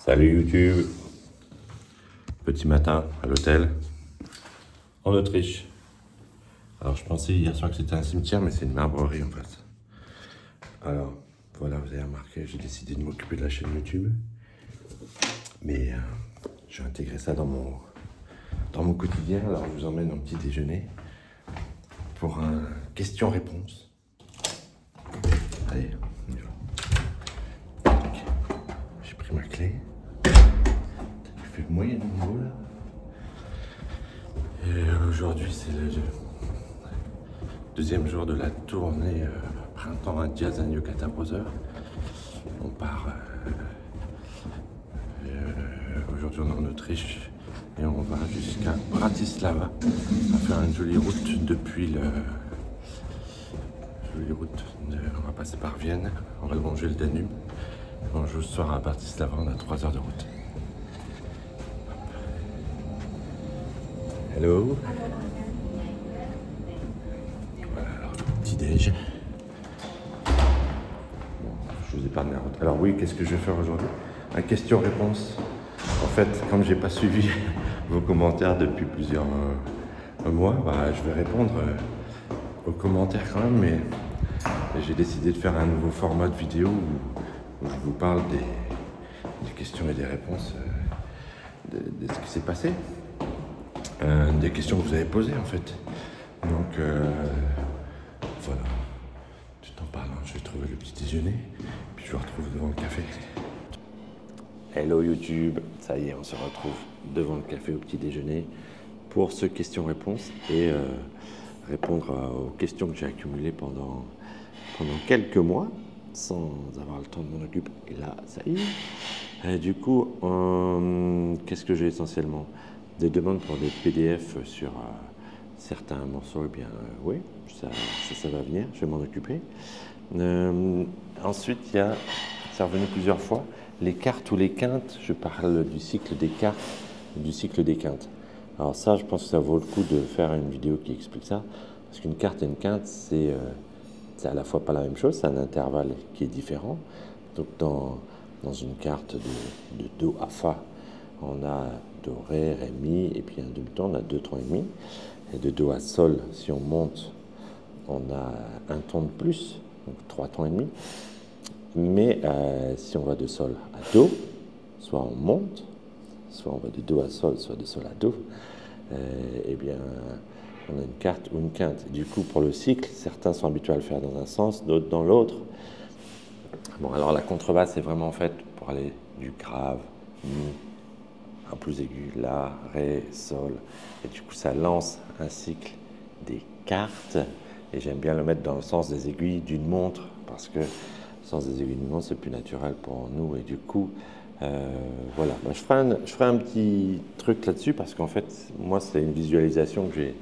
Salut YouTube. Petit matin à l'hôtel en Autriche. Alors je pensais hier soir que c'était un cimetière, mais c'est une marbrerie en fait. Alors voilà, vous avez remarqué, j'ai décidé de m'occuper de la chaîne YouTube. Mais je vais intégrer ça dans mon quotidien. Alors je vous emmène au petit déjeuner pour un question-réponse. Allez, on y va. J'ai pris ma clé. Il fait moyennement beau là. Et aujourd'hui c'est le deuxième jour de la tournée Printemps à Jazz à Yokata Brothers. On part aujourd'hui on est en Autriche et on va jusqu'à Bratislava. On va faire une jolie route depuis on va passer par Vienne, on va longer le Danube. On joue ce soir à Bratislava, on a 3 heures de route. Hello. Voilà, alors petit déj. Bon, je vous épargne la route. Alors oui, qu'est-ce que je vais faire aujourd'hui? Un question-réponse. En fait, comme j'ai pas suivi vos commentaires depuis plusieurs mois, je vais répondre aux commentaires quand même, mais j'ai décidé de faire un nouveau format de vidéo où je vous parle des questions et des réponses de ce qui s'est passé. Des questions que vous avez posées en fait. Donc voilà. Tout en parlant, je vais trouver le petit déjeuner, puis je vous retrouve devant le café. Hello YouTube, ça y est, on se retrouve devant le café au petit déjeuner pour ce question-réponse et répondre aux questions que j'ai accumulées pendant quelques mois sans avoir le temps de m'en occuper. Et là, ça y est. Et du coup, qu'est-ce que j'ai essentiellement? Des demandes pour des PDF sur certains morceaux, eh bien oui, ça va venir, je vais m'en occuper. Ensuite, c'est revenu plusieurs fois, les quartes ou les quintes, je parle du cycle des quartes, du cycle des quintes. Alors ça, je pense que ça vaut le coup de faire une vidéo qui explique ça, parce qu'une quarte et une quinte, c'est à la fois pas la même chose, c'est un intervalle qui est différent. Donc dans une carte de Do à Fa, on a Do, Ré, Ré, Mi, et puis un demi-ton, on a 2 tons et demi. Et de Do à Sol, si on monte, on a un ton de plus, donc 3 tons et demi. Mais si on va de Sol à Do, soit on monte, soit on va de Do à Sol, soit de Sol à Do, eh bien, on a une quarte ou une quinte. Du coup, pour le cycle, certains sont habitués à le faire dans un sens, d'autres dans l'autre. Bon, alors la contrebasse, c'est vraiment faite pour aller du grave, Mi, un plus aigu, La, Ré, Sol. Et du coup, ça lance un cycle des quartes. Et j'aime bien le mettre dans le sens des aiguilles d'une montre, parce que le sens des aiguilles d'une montre, c'est plus naturel pour nous. Et du coup, voilà. Je ferai un petit truc là-dessus, parce qu'en fait, moi, c'est une visualisation que j'ai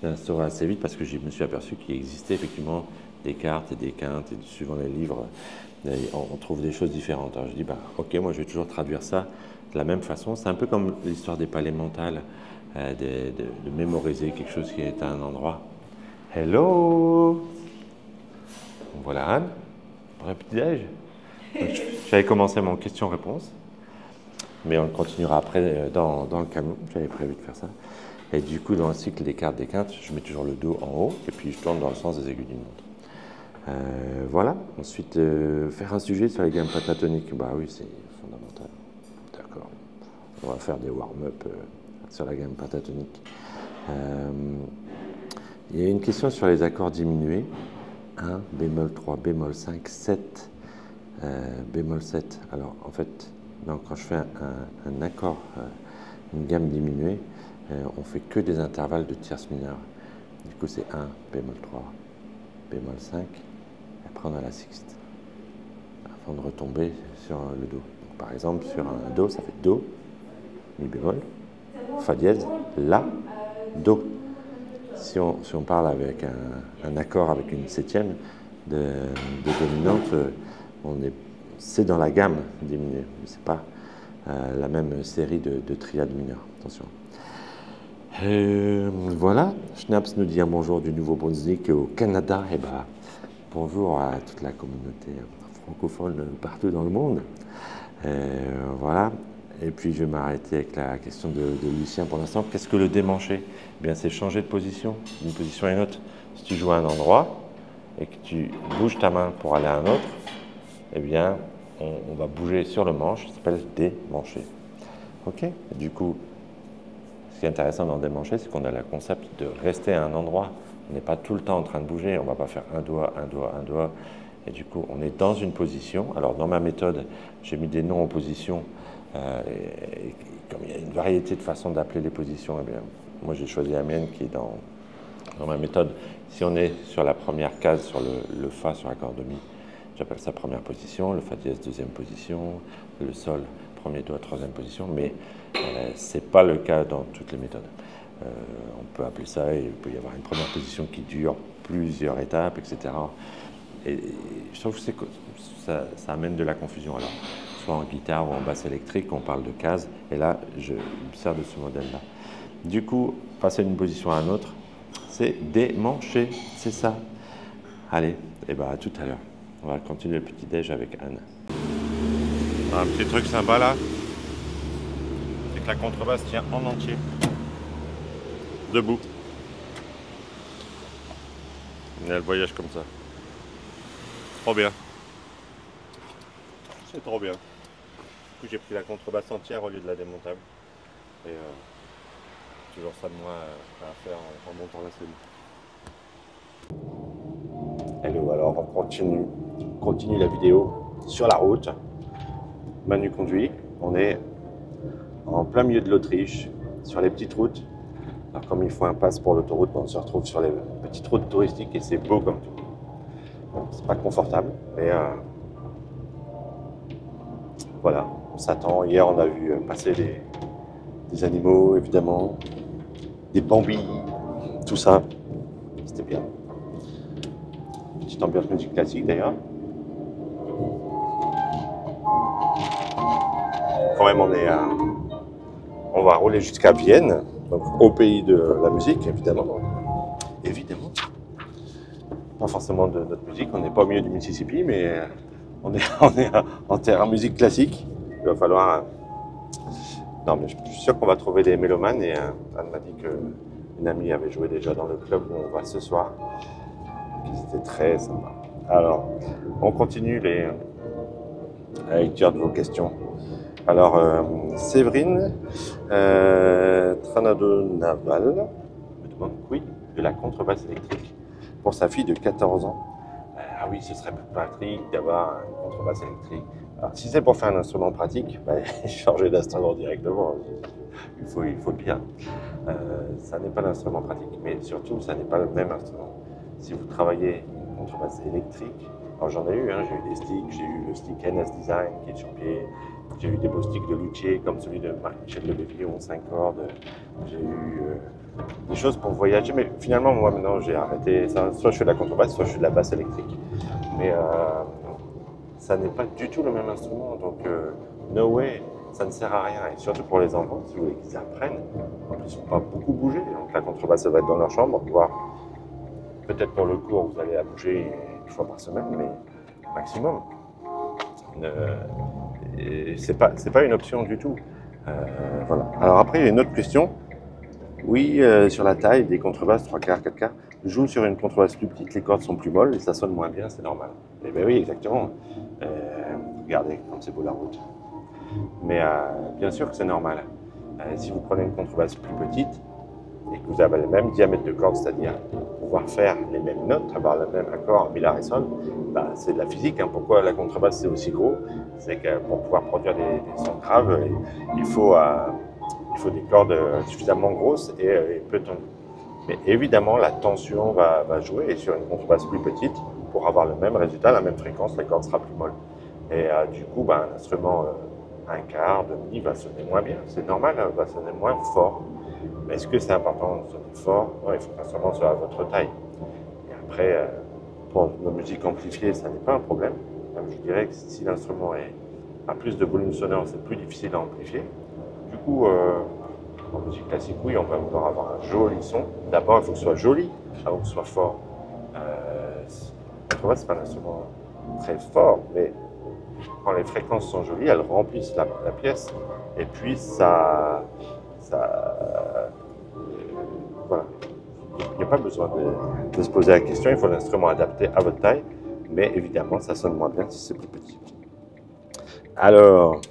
instaurée assez vite, parce que je me suis aperçu qu'il existait effectivement des quartes et des quintes, et suivant les livres, on trouve des choses différentes. Alors je dis, ok, moi je vais toujours traduire ça de la même façon. C'est un peu comme l'histoire des palais mentales, de mémoriser quelque chose qui est à un endroit. Hello. Voilà Anne, pour un petit déj. J'avais commencé mon question-réponse, mais on continuera après dans le camion. J'avais prévu de faire ça. Et du coup, dans le cycle des cartes des quintes, je mets toujours le Do en haut, et puis je tourne dans le sens des aiguilles d'une montre. Voilà. Ensuite, faire un sujet sur les gammes pentatoniques. Oui, c'est fondamental. D'accord. On va faire des warm-up sur la gamme pentatonique. Il y a une question sur les accords diminués. 1, bémol 3, bémol 5, 7, bémol 7. Alors, en fait, quand je fais un accord, une gamme diminuée, on fait que des intervalles de tierces mineures. Du coup, c'est 1, bémol 3, bémol 5. Après, on a la sixte, avant de retomber sur le Do. Donc, par exemple, sur un Do, ça fait Do, Mi bémol, Fa dièse, La, Do. Si on parle avec un accord avec une septième de dominante, c'est dans la gamme diminuée, mais ce n'est pas la même série de triades mineures. Attention. Voilà, Schnaps nous dit un bonjour du Nouveau-Brunswick au Canada. Bonjour à toute la communauté francophone partout dans le monde. Voilà. Et puis je vais m'arrêter avec la question de Lucien pour l'instant. Qu'est-ce que le démancher? Eh bien, c'est changer de position, d'une position à une autre. Si tu joues à un endroit et que tu bouges ta main pour aller à un autre, eh bien, on va bouger sur le manche, ça s'appelle démancher. Ok? Du coup, ce qui est intéressant dans le démancher, c'est qu'on a le concept de rester à un endroit. On n'est pas tout le temps en train de bouger, on ne va pas faire un doigt, un doigt, un doigt. Et du coup, on est dans une position. Alors, dans ma méthode, j'ai mis des noms en position. Et comme il y a une variété de façons d'appeler les positions, eh bien, moi j'ai choisi la mienne qui est dans ma méthode. Si on est sur la première case, sur le Fa sur l'accord de Mi, j'appelle ça première position, le Fa dièse deuxième position, le Sol premier doigt troisième position, mais ce n'est pas le cas dans toutes les méthodes. On peut appeler ça, et il peut y avoir une première position qui dure plusieurs étapes, etc. Et je trouve que ça amène de la confusion. Alors, soit en guitare ou en basse électrique, on parle de cases, et là, je me sers de ce modèle-là. Du coup, passer d'une position à une autre, c'est démancher, c'est ça. Allez, et ben à tout à l'heure. On va continuer le petit déj avec Anne. Un petit truc sympa là, c'est que la contrebasse tient en entier, debout. Et elle voyage comme ça. Trop bien. C'est trop bien. Du coup, j'ai pris la contrebasse entière au lieu de la démontable. Et toujours ça de moi à faire en montant la scène. Hello, alors on continue la vidéo sur la route. Manu conduit. On est en plein milieu de l'Autriche, sur les petites routes. Alors comme il faut un pass pour l'autoroute, on se retrouve sur les petites routes touristiques et c'est beau comme tout. Bon, c'est pas confortable, mais voilà, on s'attend. Hier, on a vu passer des animaux, évidemment, des bambis, tout ça. C'était bien. Petite ambiance musique classique d'ailleurs. Quand même, on va rouler jusqu'à Vienne, donc au pays de la musique, évidemment. Évidemment. Pas forcément de notre musique, on n'est pas au milieu du Mississippi, mais on est en terre en musique classique. Il va falloir. Non, mais je suis sûr qu'on va trouver des mélomanes, et Anne m'a dit qu'une amie avait joué déjà dans le club où on va ce soir. C'était très sympa. Alors, on continue la lecture de vos questions. Alors, Séverine Tranadonaval me demande quid de la contrebasse électrique pour sa fille de 14 ans. Ah oui, ce serait plus pratique d'avoir une contrebasse électrique. Alors, si c'est pour faire un instrument pratique, changer d'instrument directement, il faut le dire. Ça n'est pas l'instrument pratique, mais surtout, ça n'est pas le même instrument. Si vous travaillez une contrebasse électrique, alors j'en ai eu, j'ai eu des sticks, j'ai eu le stick NS Design qui est sur pied, j'ai eu des beaux sticks de luthier comme celui de Marc-Michel Lebevier en 5 cordes, j'ai eu des choses pour voyager, mais finalement moi maintenant j'ai arrêté ça, soit je fais de la contrebasse, soit je fais de la basse électrique. Mais ça n'est pas du tout le même instrument, donc no way, ça ne sert à rien, et surtout pour les enfants, si vous voulez qu'ils apprennent, en plus ils ne vont pas beaucoup bouger, donc la contrebasse va être dans leur chambre, voire peut-être pour le cours vous allez la bouger une fois par semaine, mais maximum. C'est pas une option du tout. Voilà. Alors après, il y a une autre question. Oui, sur la taille des contrebasses 3 quarts, 4 quarts, je joue sur une contrebasse plus petite, les cordes sont plus molles et ça sonne moins bien, c'est normal. Eh bien oui, exactement. Regardez comme c'est beau la route. Mais bien sûr que c'est normal. Si vous prenez une contrebasse plus petite et que vous avez le même diamètre de corde, c'est-à-dire pouvoir faire les mêmes notes, avoir le même accord, mi, la, ré, sol, c'est de la physique. Pourquoi la contrebasse c'est aussi gros? C'est que pour pouvoir produire des sons graves, il faut des cordes suffisamment grosses et peu tendues. Mais évidemment, la tension va jouer, et sur une contrebasse plus petite, pour avoir le même résultat, la même fréquence, la corde sera plus molle. Et du coup, un instrument un quart, demi va sonner moins bien, c'est normal, va sonner moins fort. Mais est-ce que c'est important de sonner fort? Non, il faut que l'instrument soit à votre taille. Et après, pour nos musiques amplifiées, ça n'est pas un problème. Je dirais que si l'instrument a plus de volume sonore, c'est plus difficile à amplifier. Du coup, en musique classique, oui, on va vouloir avoir un joli son. D'abord, il faut que ce soit joli avant que ce soit fort. La contrebasse, c'est pas un instrument très fort, mais quand les fréquences sont jolies, elles remplissent la pièce, et puis voilà. Il n'y a pas besoin de se poser la question, il faut l'instrument adapté à votre taille, mais évidemment, ça sonne moins bien si c'est plus petit. Alors,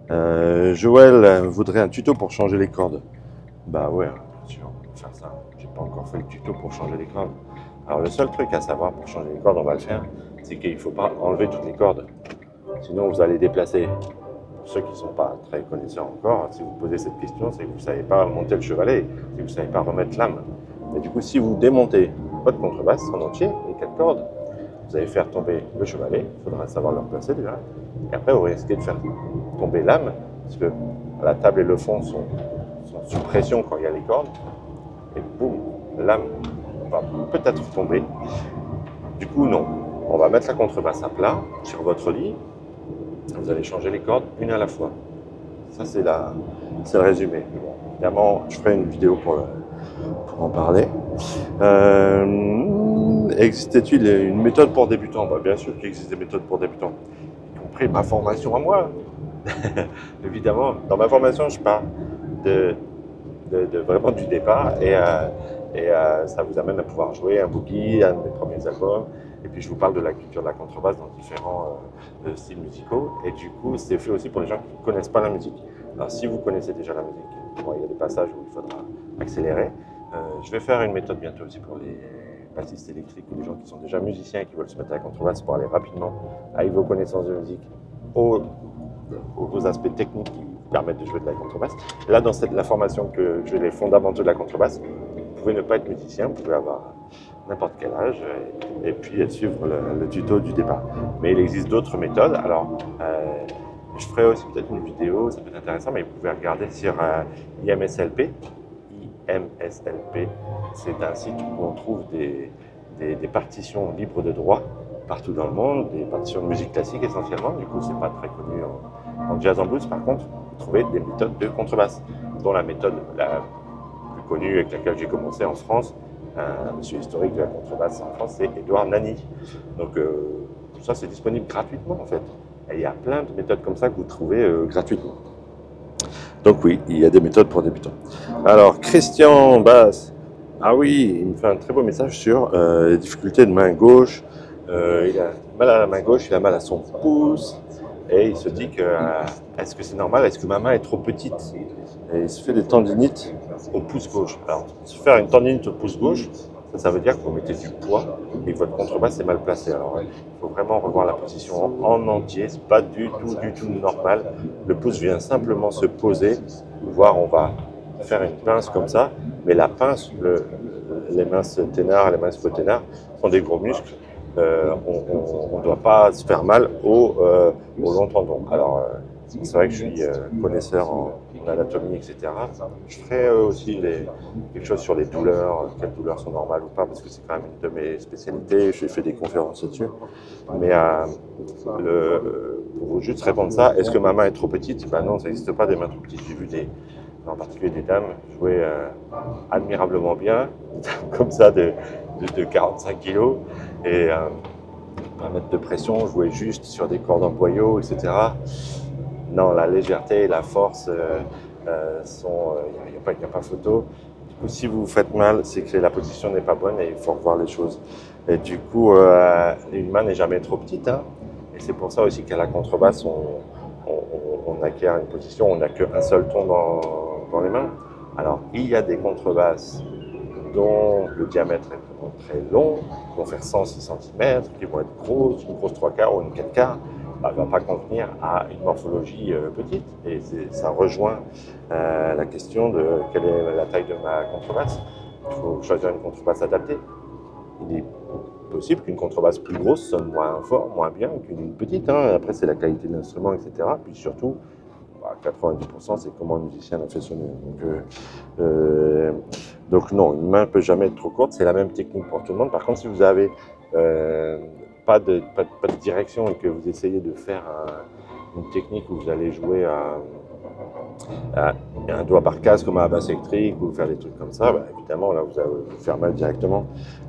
Joël voudrait un tuto pour changer les cordes. Bah ouais, bien sûr, on va faire ça. J'ai pas encore fait le tuto pour changer les cordes. Alors, le seul truc à savoir pour changer les cordes, on va le faire, c'est qu'il ne faut pas enlever toutes les cordes. Sinon, vous allez déplacer. Pour ceux qui ne sont pas très connaisseurs encore, si vous posez cette question, c'est que vous ne savez pas monter le chevalet, c'est que vous ne savez pas remettre l'âme. Et du coup, si vous démontez votre contrebasse en entier, les 4 cordes, vous allez faire tomber le chevalet, il faudra savoir le replacer déjà, et après vous risquez de faire tomber l'âme, parce que la table et le fond sont sous pression quand il y a les cordes, et boum, l'âme va peut-être tomber. Du coup, non. On va mettre la contrebasse à plat sur votre lit. Vous allez changer les cordes une à la fois. Ça, c'est le résumé. Bon, évidemment, je ferai une vidéo pour en parler. Existait-il une méthode pour débutants? Bah, bien sûr qu'il existe des méthodes pour débutants, y compris ma formation à moi. Évidemment, dans ma formation, je parle de vraiment du départ et ça vous amène à pouvoir jouer un boogie, un de mes premiers albums. Et puis je vous parle de la culture de la contrebasse dans différents styles musicaux. Et du coup, c'est fait aussi pour les gens qui ne connaissent pas la musique. Alors si vous connaissez déjà la musique, bon, il y a des passages où il faudra accélérer. Je vais faire une méthode bientôt aussi pour les bassistes électriques ou les gens qui sont déjà musiciens et qui veulent se mettre à la contrebasse pour aller rapidement avec vos connaissances de musique aux aspects techniques qui permettent de jouer de la contrebasse. Là, dans la formation que j'ai les fondamentaux de la contrebasse, vous pouvez ne pas être musicien, vous pouvez avoir n'importe quel âge et puis suivre le tuto du départ. Mais il existe d'autres méthodes. Alors, je ferai aussi peut-être une vidéo, ça peut être intéressant, mais vous pouvez regarder sur IMSLP. IMSLP, c'est un site où on trouve des partitions libres de droit partout dans le monde, des partitions de musique classique essentiellement. Du coup, c'est pas très connu en jazz, en blues. Par contre, vous trouvez des méthodes de contrebasse, dont la méthode la plus connue avec laquelle j'ai commencé en France, un monsieur historique de la contrebasse en France, c'est Édouard Nani. Donc ça, c'est disponible gratuitement en fait. Et il y a plein de méthodes comme ça que vous trouvez gratuitement. Donc oui, il y a des méthodes pour débutants. Alors, Christian Bass, ah oui, il me fait un très beau message sur les difficultés de main gauche. Il a mal à la main gauche, il a mal à son pouce, et il se dit que est-ce que c'est normal, est-ce que ma main est trop petite? Et il se fait des tendinites au pouce gauche. Alors, se faire une tendinite au pouce gauche, ça veut dire que vous mettez du poids et que votre contrebasse est mal placée. Alors, il faut vraiment revoir la position en entier, c'est pas du tout normal. Le pouce vient simplement se poser, voire on va faire une pince comme ça, mais la pince, les minces ténards, les minces hypoténars sont des gros muscles. On ne doit pas se faire mal aux longs tendons. Alors, c'est vrai que je suis connaisseur en anatomie, etc. Je ferai aussi quelque chose sur les douleurs, quelles douleurs sont normales ou pas, parce que c'est quand même une de mes spécialités. J'ai fait des conférences là-dessus. Mais pour juste répondre ça, est-ce que ma main est trop petite? Ben non, ça n'existe pas des mains trop petites. J'ai vu en particulier des dames jouer admirablement bien, comme ça de 45 kilos, et pas mettre de pression, jouer juste sur des cordes en boyau, etc. Non, la légèreté et la force sont, il n'y a pas photo. Du coup, si vous vous faites mal, c'est que la position n'est pas bonne et il faut revoir les choses. Et du coup, une main n'est jamais trop petite, hein, et c'est pour ça aussi qu'à la contrebasse, on acquiert une position, on n'a qu'un seul ton dans les mains. Alors, il y a des contrebasses dont le diamètre est très long, qui vont faire 106 cm, qui vont être grosses, une grosse 3/4 ou une 4/4, ne va pas convenir à une morphologie petite. Et ça rejoint la question de quelle est la taille de ma contrebasse. Il faut choisir une contrebasse adaptée. Il est possible qu'une contrebasse plus grosse sonne moins fort, moins bien qu'une petite. Hein. Après, c'est la qualité de l'instrument, etc. Puis surtout, 90%, c'est comment le musicien l'a fait sonner. Donc non, une main ne peut jamais être trop courte. C'est la même technique pour tout le monde. Par contre, si vous n'avez pas de direction et que vous essayez de faire une technique où vous allez jouer un doigt par case comme à la basse électrique ou faire des trucs comme ça, évidemment, là, vous allez vous faire mal directement.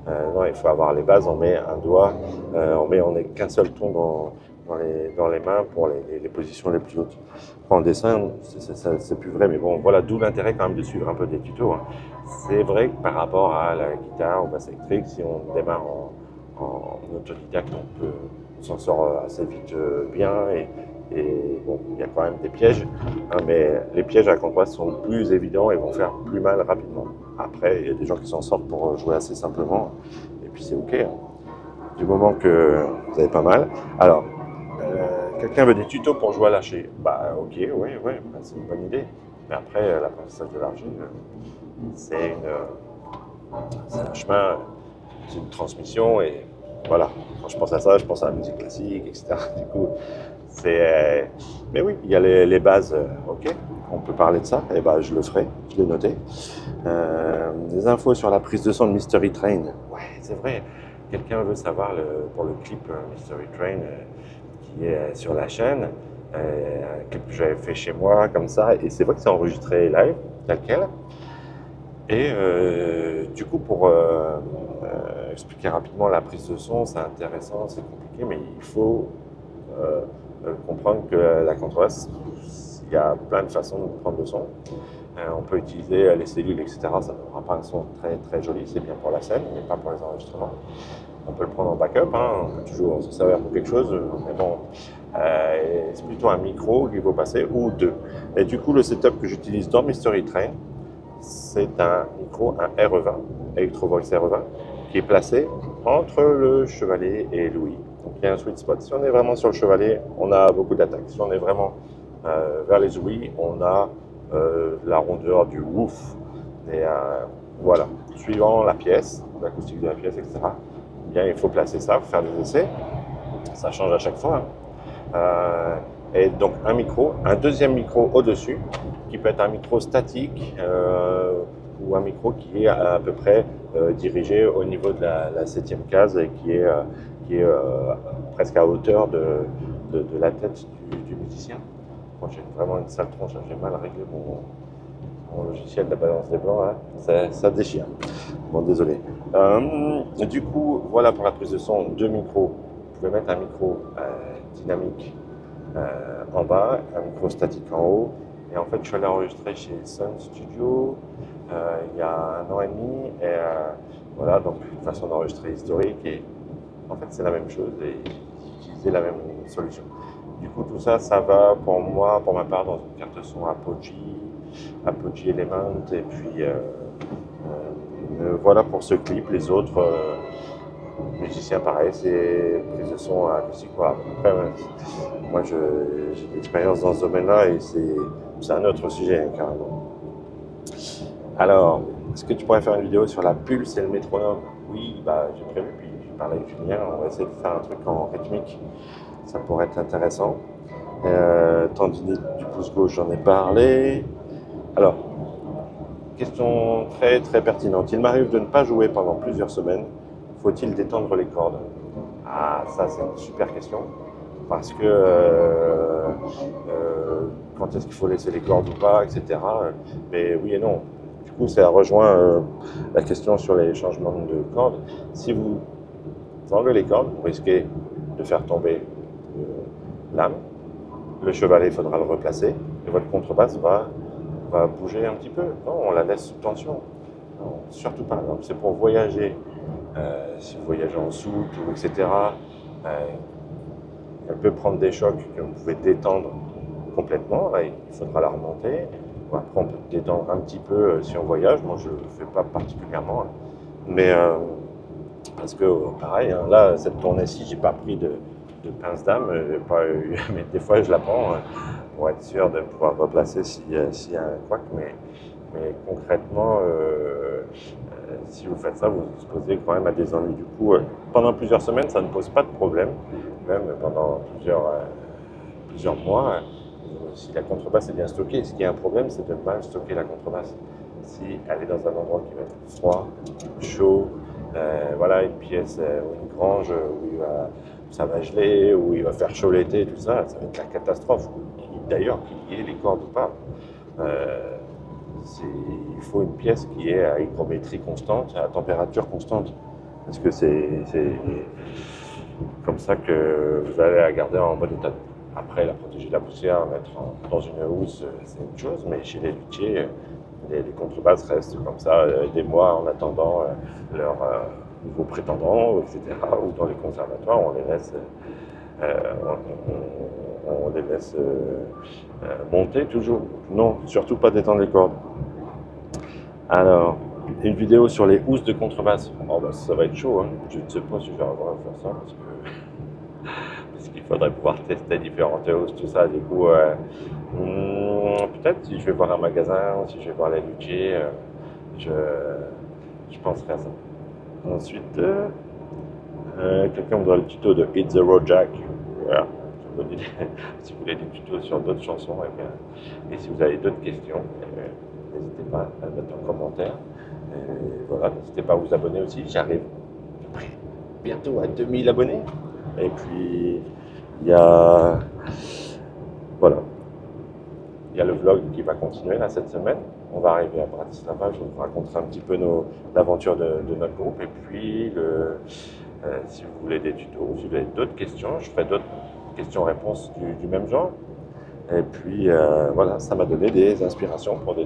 Non, il faut avoir les bases. On met un doigt, on n'est qu'un seul ton dans les mains pour les positions les plus hautes. Après, en dessin, c'est plus vrai, mais bon, voilà, d'où l'intérêt quand même de suivre un peu des tutos. Hein. C'est vrai que par rapport à la guitare ou basse électrique, si on démarre en autodidacte, on s'en sort assez vite bien et bon, il y a quand même des pièges, hein, mais les pièges à la contrebasse sont plus évidents et vont faire plus mal rapidement. Après, il y a des gens qui s'en sortent pour jouer assez simplement, et puis c'est ok, hein, du moment que vous avez pas mal. Alors, quelqu'un veut des tutos pour jouer à l'archer? Bah ok, ouais, bah, c'est une bonne idée. Mais après, l'apprentissage de l'archer, c'est un chemin, c'est une transmission et voilà. Quand je pense à ça, je pense à la musique classique, etc. Du coup, mais oui, il y a les bases, ok, on peut parler de ça, et ben je le ferai, je l'ai noté. Des infos sur la prise de son de Mystery Train, ouais, c'est vrai, quelqu'un veut savoir pour le clip Mystery Train qui est sur la chaîne, un clip que j'avais fait chez moi, comme ça, et c'est vrai que c'est enregistré live, tel quel. Et du coup, pour expliquer rapidement la prise de son, c'est intéressant, c'est compliqué, mais il faut comprendre que la contrebasse, il y a plein de façons de prendre le son. On peut utiliser les cellules, etc. Ça ne donnera pas un son très très joli, c'est bien pour la scène, mais pas pour les enregistrements. On peut le prendre en backup, hein, on peut toujours se servir pour quelque chose, mais bon, c'est plutôt un micro qu'il faut passer, ou deux. Et du coup, le setup que j'utilise dans Mystery Train, c'est un micro, un RE20, Electro Voice RE20, qui est placé entre le chevalet et l'ouïe. Donc il y a un sweet spot. Si on est vraiment sur le chevalet, on a beaucoup d'attaques. Si on est vraiment vers les ouïes, on a la rondeur du woof. Et voilà, suivant la pièce, l'acoustique de la pièce, etc. Eh bien, il faut placer ça, faire des essais. Ça change à chaque fois. Hein. Et donc un micro, un deuxième micro au-dessus, qui peut être un micro statique ou un micro qui est à peu près dirigé au niveau de la 7e case et qui est presque à hauteur de la tête du musicien. Moi j'ai vraiment une sale tronche, j'ai mal réglé mon logiciel de la balance des blancs, hein. Ça déchire. Bon, désolé. Du coup, voilà pour la prise de son, deux micros. Vous pouvez mettre un micro dynamique en bas, un micro statique en haut. Et en fait, je suis allé enregistrer chez Sun Studio il y a 1 an et demi. Et voilà, donc une façon d'enregistrer historique. Et en fait, c'est la même chose et utiliser la même solution. Du coup, tout ça, ça va pour moi, pour ma part, dans une carte son Apogee Element. Et puis, voilà pour ce clip. Les autres musiciens, pareil, c'est prise de son acoustique. Voilà. Après, moi, j'ai de l'expérience dans ce domaine-là et c'est un autre sujet, hein, carrément. Alors, est-ce que tu pourrais faire une vidéo sur la pulse et le métronome? Oui, bah, j'ai prévu, puis je parlais avec Julien, on va essayer de faire un truc en rythmique. Ça pourrait être intéressant. Tendinite du pouce gauche, j'en ai parlé. Alors, question très très pertinente. Il m'arrive de ne pas jouer pendant plusieurs semaines. Faut-il détendre les cordes? Ah, ça c'est une super question. Parce que quand est-ce qu'il faut laisser les cordes ou pas, etc. Mais oui et non. Du coup, ça rejoint la question sur les changements de cordes. Si vous enlevez les cordes, vous risquez de faire tomber l'âme. Le chevalet, il faudra le replacer. Et votre contrebasse va bouger un petit peu. Non, on la laisse sous tension. Non, surtout pas. Donc, c'est pour voyager. Si vous voyagez en soute, ou etc., elle peut prendre des chocs que vous pouvez détendre complètement. Là, il faudra la remonter. Après, on peut détendre un petit peu si on voyage. Moi, je ne le fais pas particulièrement. Mais parce que, pareil, hein, là, cette tournée-ci, j'ai pas pris de pince d'âme. Mais des fois, je la prends pour être sûr de pouvoir replacer s'il y a un couac. Mais concrètement, si vous faites ça, vous vous exposez quand même à des ennuis. Du coup, pendant plusieurs semaines, ça ne pose pas de problème. Même pendant plusieurs mois, si la contrebasse est bien stockée, ce qui est un problème, c'est de mal stocker la contrebasse. Si elle est dans un endroit qui va être froid, chaud, voilà, une pièce ou une grange où ça va geler, où il va faire chaud l'été, tout ça, ça va être la catastrophe. D'ailleurs, qu'il y ait les cordes ou pas, il faut une pièce qui est à hygrométrie constante, à température constante. Parce que comme ça que vous allez la garder en bon état. Après, la protéger de la poussière, mettre dans une housse, c'est une chose, mais chez les luthiers, les contrebasses restent comme ça des mois en attendant leur nouveau prétendant, etc. Ou dans les conservatoires, on les laisse, on les laisse monter toujours. Non, surtout pas détendre les cordes. Alors, une vidéo sur les housses de contrebasse. Oh, bah, ça va être chaud, hein. Je ne sais pas si je vais avoir à faire ça parce qu'il faudrait pouvoir tester différentes housses, tout ça. Du coup, peut-être si je vais voir un magasin, si je vais voir les luthiers, je penserai à ça. Ensuite, quelqu'un voudra le tuto de Hit the Road Jack. Voilà. Si vous voulez des tutos sur d'autres chansons, et si vous avez d'autres questions, n'hésitez pas à le mettre en commentaire. Et voilà, n'hésitez pas à vous abonner aussi. J'arrive bientôt à 2000 abonnés. Et puis, il y a, voilà, il y a le vlog qui va continuer là cette semaine. On va arriver à Bratislava. Je vous raconterai un petit peu l'aventure de notre groupe. Et puis, si vous voulez des tutos, si vous avez d'autres questions, je ferai d'autres questions-réponses du même genre. Et puis, voilà, ça m'a donné des inspirations pour des